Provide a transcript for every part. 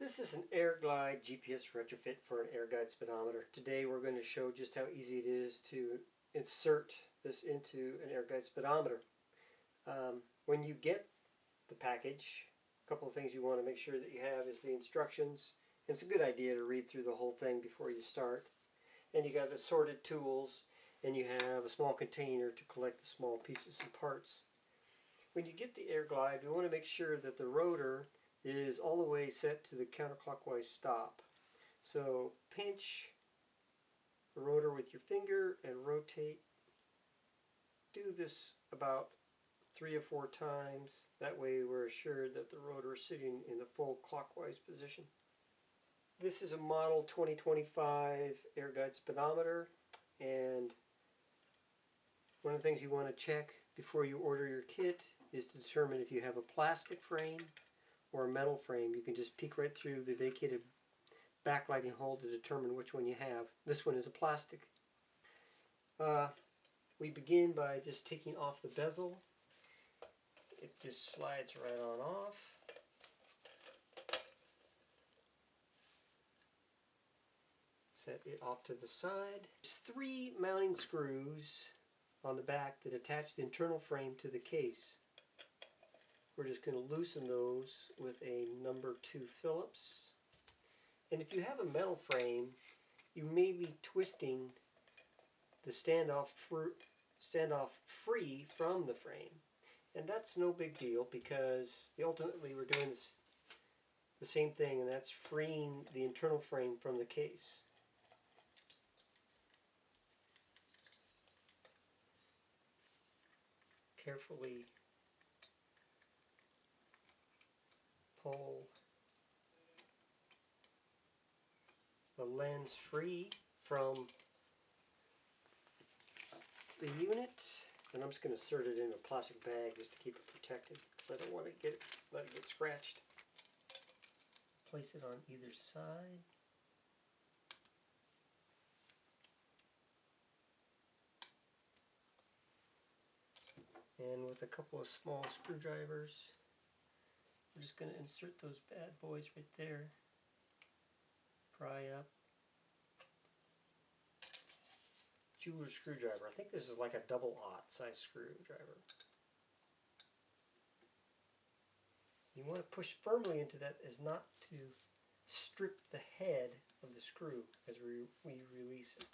This is an Airglide GPS retrofit for an Airguide speedometer. Today we're going to show just how easy it is to insert this into an Airguide speedometer. When you get the package, a couple of things you want to make sure that you have is the instructions. And it's a good idea to read through the whole thing before you start. And you got assorted tools, and you have a small container to collect the small pieces and parts. When you get the Airglide, you want to make sure that the rotor is all the way set to the counterclockwise stop. So pinch the rotor with your finger and rotate. Do this about 3 or 4 times. That way we're assured that the rotor is sitting in the full clockwise position. This is a model 2025 Airguide speedometer, and one of the things you want to check before you order your kit is to determine if you have a plastic frame or a metal frame. You can just peek right through the vacated backlighting hole to determine which one you have. This one is a plastic. We begin by just taking off the bezel. It just slides right on off. Set it off to the side. There's 3 mounting screws on the back that attach the internal frame to the case. We're just going to loosen those with a number 2 Phillips. And if you have a metal frame, you may be twisting the standoff free from the frame. And that's no big deal, because ultimately we're doing the same thing, and that's freeing the internal frame from the case. Carefully pull the lens free from the unit, and I'm just going to insert it in a plastic bag just to keep it protected, because I don't want to let it get scratched. Place it on either side. And with a couple of small screwdrivers, we're just going to insert those bad boys right there. Pry up. Jeweler's screwdriver. I think this is like a 0.0 size screwdriver. You want to push firmly into that as not to strip the head of the screw as we release it.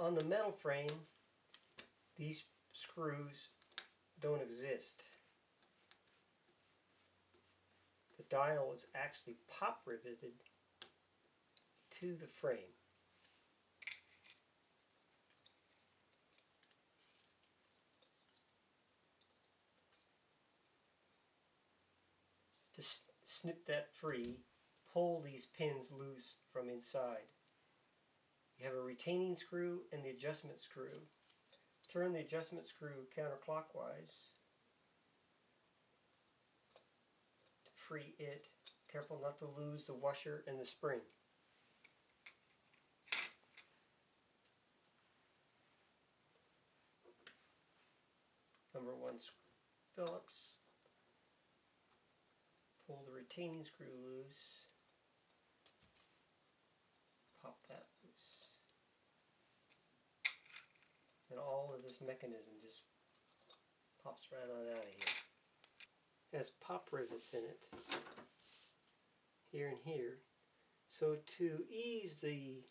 On the metal frame, these screws don't exist. The dial is actually pop riveted to the frame. To snip that free, pull these pins loose from inside. You have a retaining screw and the adjustment screw. Turn the adjustment screw counterclockwise to free it. Careful not to lose the washer and the spring. Number 1 Phillips. Pull the retaining screw loose. Pop that loose. And all of this mechanism just pops right on out of here. It has pop rivets in it, here and here. So to ease the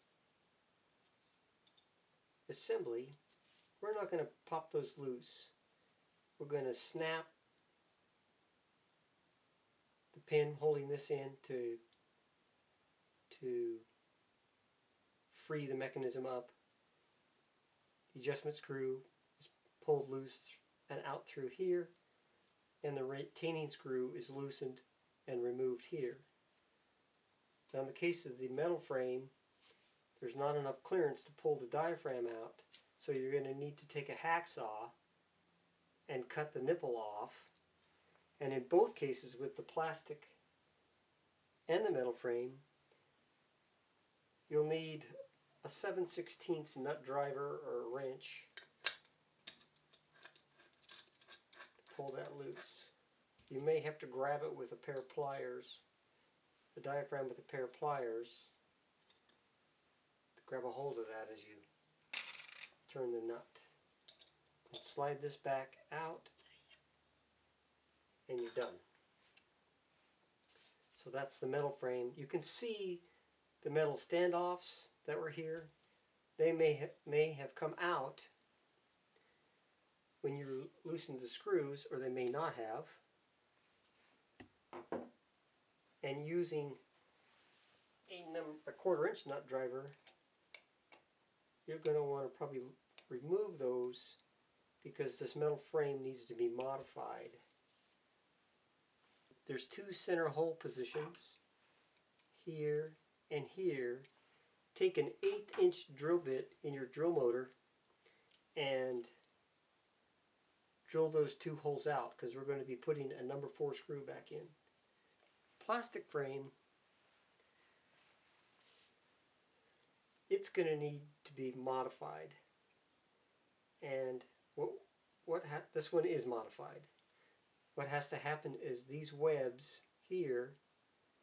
assembly, we're not going to pop those loose. We're going to snap the pin holding this in to free the mechanism up. The adjustment screw is pulled loose and out through here, and the retaining screw is loosened and removed here. Now in the case of the metal frame, there's not enough clearance to pull the diaphragm out, so you're going to need to take a hacksaw and cut the nipple off. And in both cases, with the plastic and the metal frame, you'll need a 7/16 nut driver or wrench to pull that loose. You may have to grab it with a pair of pliers, the diaphragm with a pair of pliers, to grab a hold of that as you turn the nut. And slide this back out and you're done. So that's the metal frame. You can see the metal standoffs that were here. They may have come out when you loosened the screws, or they may not have. And using a 1/4 inch nut driver, you're going to want to probably remove those because this metal frame needs to be modified. There's 2 center hole positions, here and here. Take an 1/8 inch drill bit in your drill motor and drill those 2 holes out, because we're going to be putting a number 4 screw back in. Plastic frame, it's going to need to be modified, and this one is modified. What has to happen is these webs here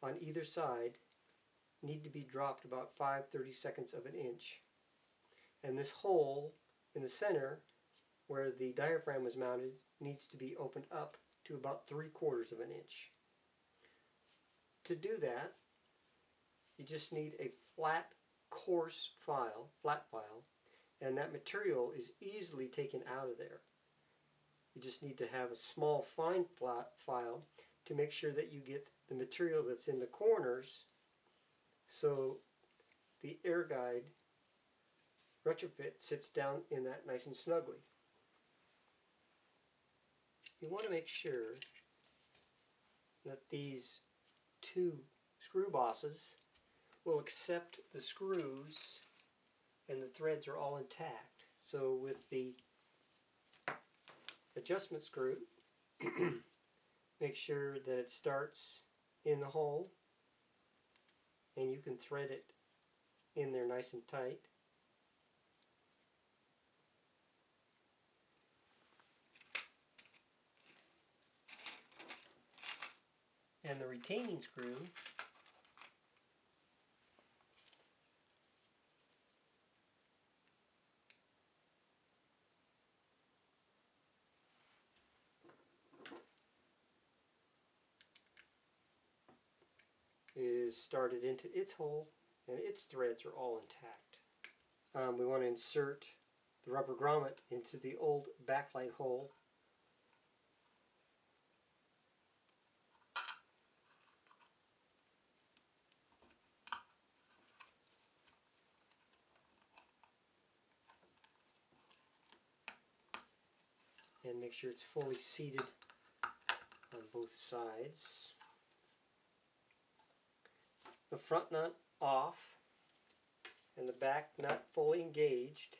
on either side need to be dropped about 5/32 of an inch, and this hole in the center where the diaphragm was mounted needs to be opened up to about 3/4 of an inch. To do that, you just need a flat, coarse file, and that material is easily taken out of there. You just need to have a small, fine flat file to make sure that you get the material that's in the corners, so the Airguide retrofit sits down in that nice and snugly. You want to make sure that these 2 screw bosses will accept the screws and the threads are all intact. So with the adjustment screw, make sure that it starts in the hole and you can thread it in there nice and tight. And the retaining screw is started into its hole and its threads are all intact. We want to insert the rubber grommet into the old backlight hole. And make sure it's fully seated on both sides. The front nut off and the back nut fully engaged.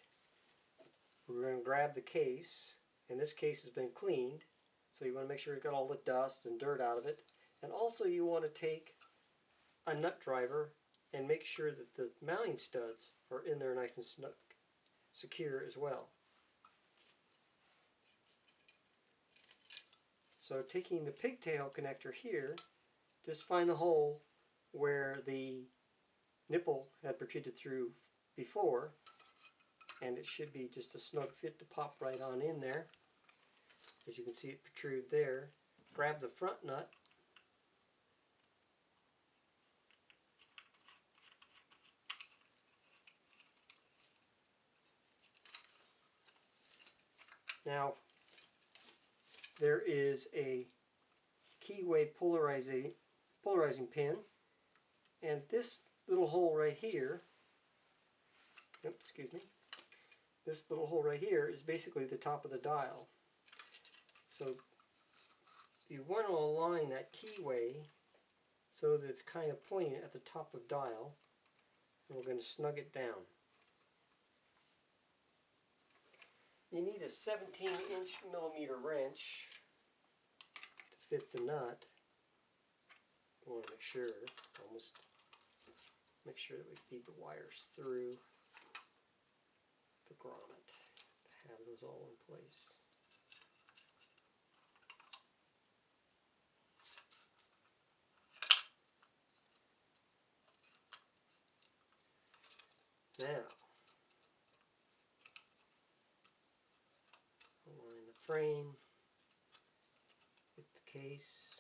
We're going to grab the case, and this case has been cleaned, so you want to make sure you've got all the dust and dirt out of it. And also you want to take a nut driver and make sure that the mounting studs are in there nice and secure as well. So taking the pigtail connector here, just find the hole where the nipple had protruded through before, and it should be just a snug fit to pop right on in there. As you can see, it protrude there. Grab the front nut now. There is a keyway polarizing pin, and this little hole right here, this little hole right here is basically the top of the dial. So you want to align that keyway so that it's kind of pointing at the top of dial, and we're going to snug it down. You need a 17-inch wrench to fit the nut. You want to make sure, almost Make sure that we feed the wires through the grommet to have those all in place. Now, align the frame with the case.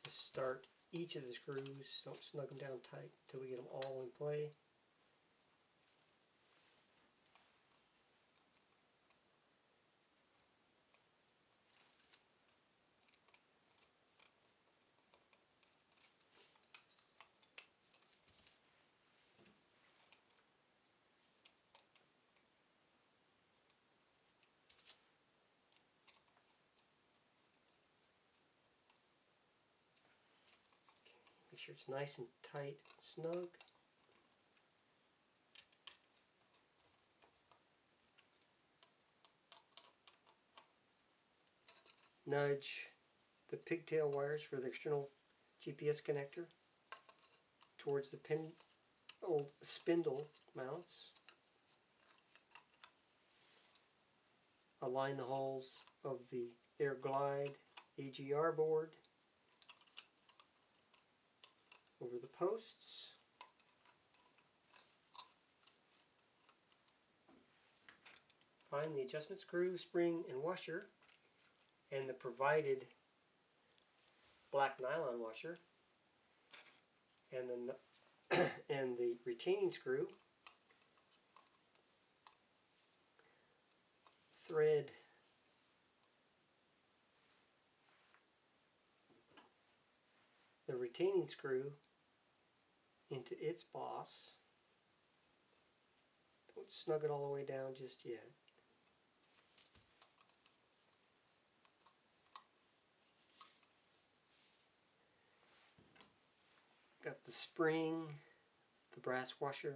Just start each of the screws, don't snug them down tight until we get them all in play. Make sure it's nice and tight and snug. Nudge the pigtail wires for the external GPS connector towards the old spindle mounts. Align the holes of the Airglide AGR board over the posts. Find the adjustment screw, spring, and washer, and the provided black nylon washer, and and the retaining screw. Thread the retaining screw into its boss. Don't snug it all the way down just yet. Got the spring, the brass washer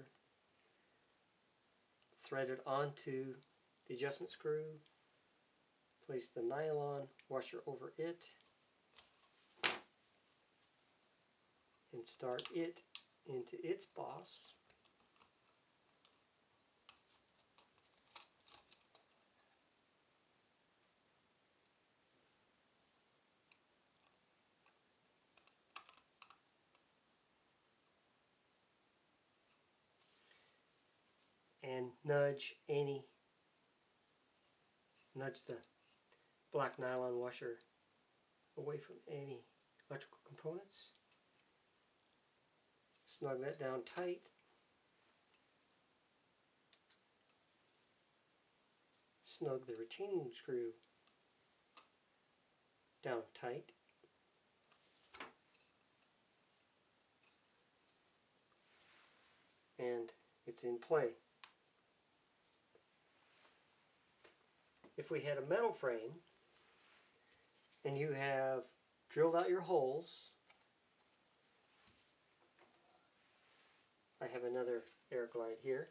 threaded onto the adjustment screw. Place the nylon washer over it and start it into its boss. And nudge the black nylon washer away from any electrical components. Snug that down tight. Snug the retaining screw down tight. And it's in play. If we had a metal frame and you have drilled out your holes, I have another Airglide here,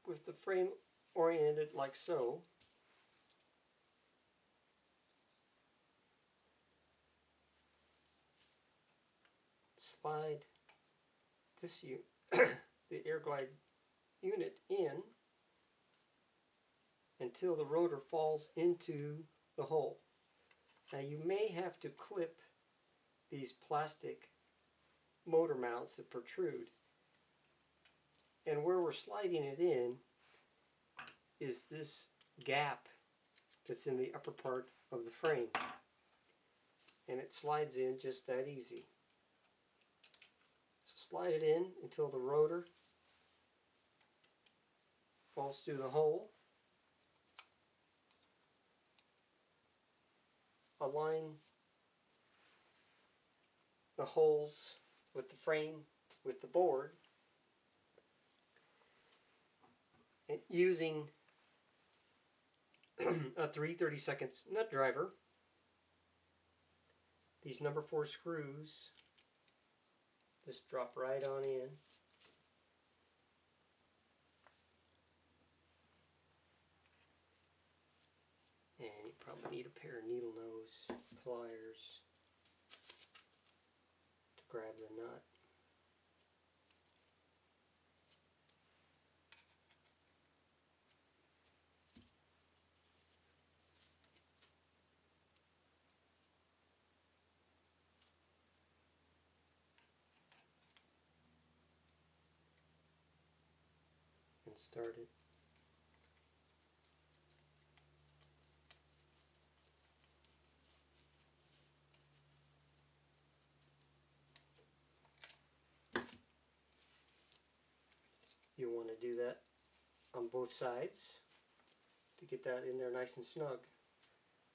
with the frame oriented like so. Slide this the Airglide unit in until the rotor falls into the hole. Now you may have to clip these plastic motor mounts that protrude, and where we're sliding it in is this gap that's in the upper part of the frame, and it slides in just that easy. So slide it in until the rotor falls through the hole. Align the holes with the frame, with the board, And using a 3/32 nut driver, these number 4 screws just drop right on in. And you probably need a pair of needle nose pliers to grab the nut. And start it. You want to do that on both sides to get that in there nice and snug.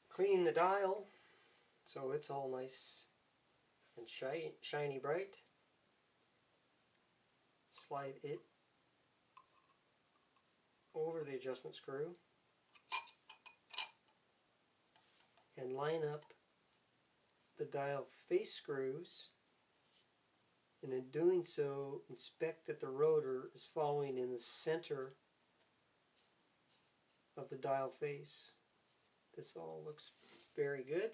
Clean the dial so it's all nice and shiny bright. Slide it over the adjustment screw and line up the dial face screws, and in doing so inspect that the rotor is following in the center of the dial face. This all looks very good.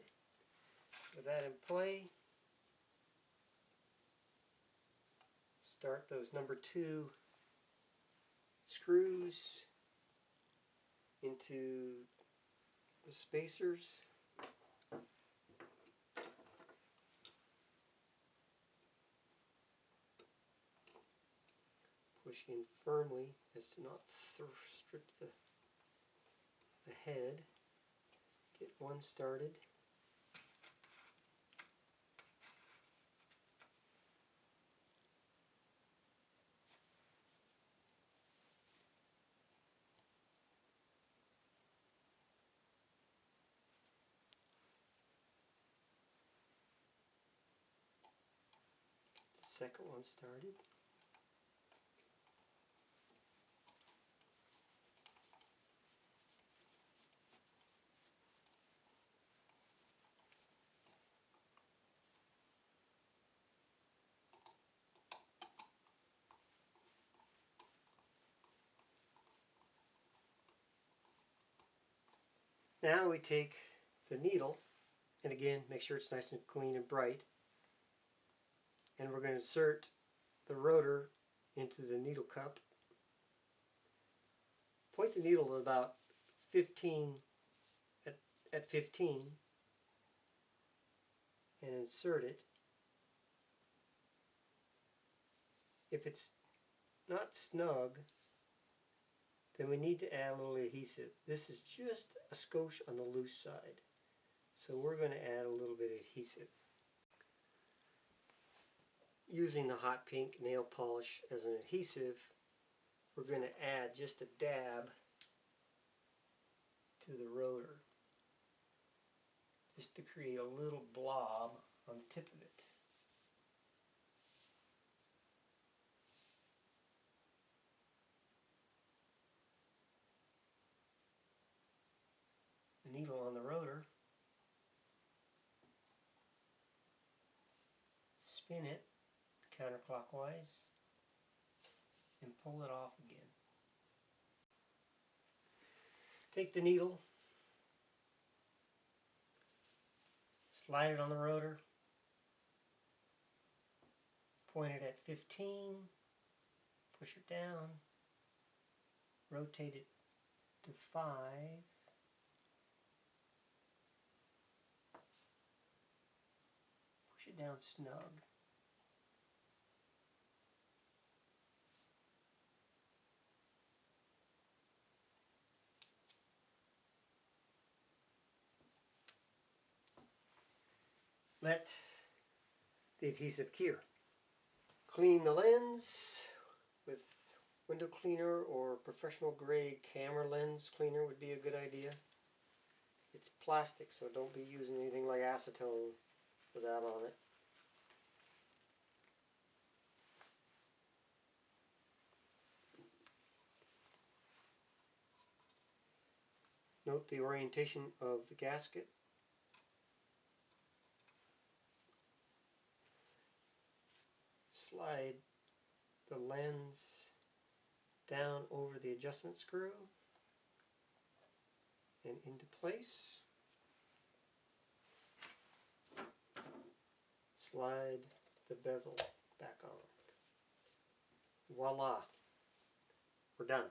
With that in play, start those number 2 screws into the spacers. Push in firmly as to not strip the head. Get one started. The second one started. Now we take the needle, and again make sure it's nice and clean and bright, and we're going to insert the rotor into the needle cup. Point the needle at about 15 at 15 and insert it. If it's not snug, then we need to add a little adhesive. This is just a skosh on the loose side, so we're going to add a little bit of adhesive. Using the hot pink nail polish as an adhesive, we're going to add just a dab to the rotor, just to create a little blob on the tip of it. The needle on the rotor, spin it counterclockwise and pull it off again. Take the needle, slide it on the rotor, point it at 15, push it down, rotate it to 5, push it down snug. Let the adhesive cure. Clean the lens with window cleaner, or professional grade camera lens cleaner would be a good idea. It's plastic, so don't be using anything like acetone with that on it. Note the orientation of the gasket. Slide the lens down over the adjustment screw and into place. Slide the bezel back on. Voila! We're done.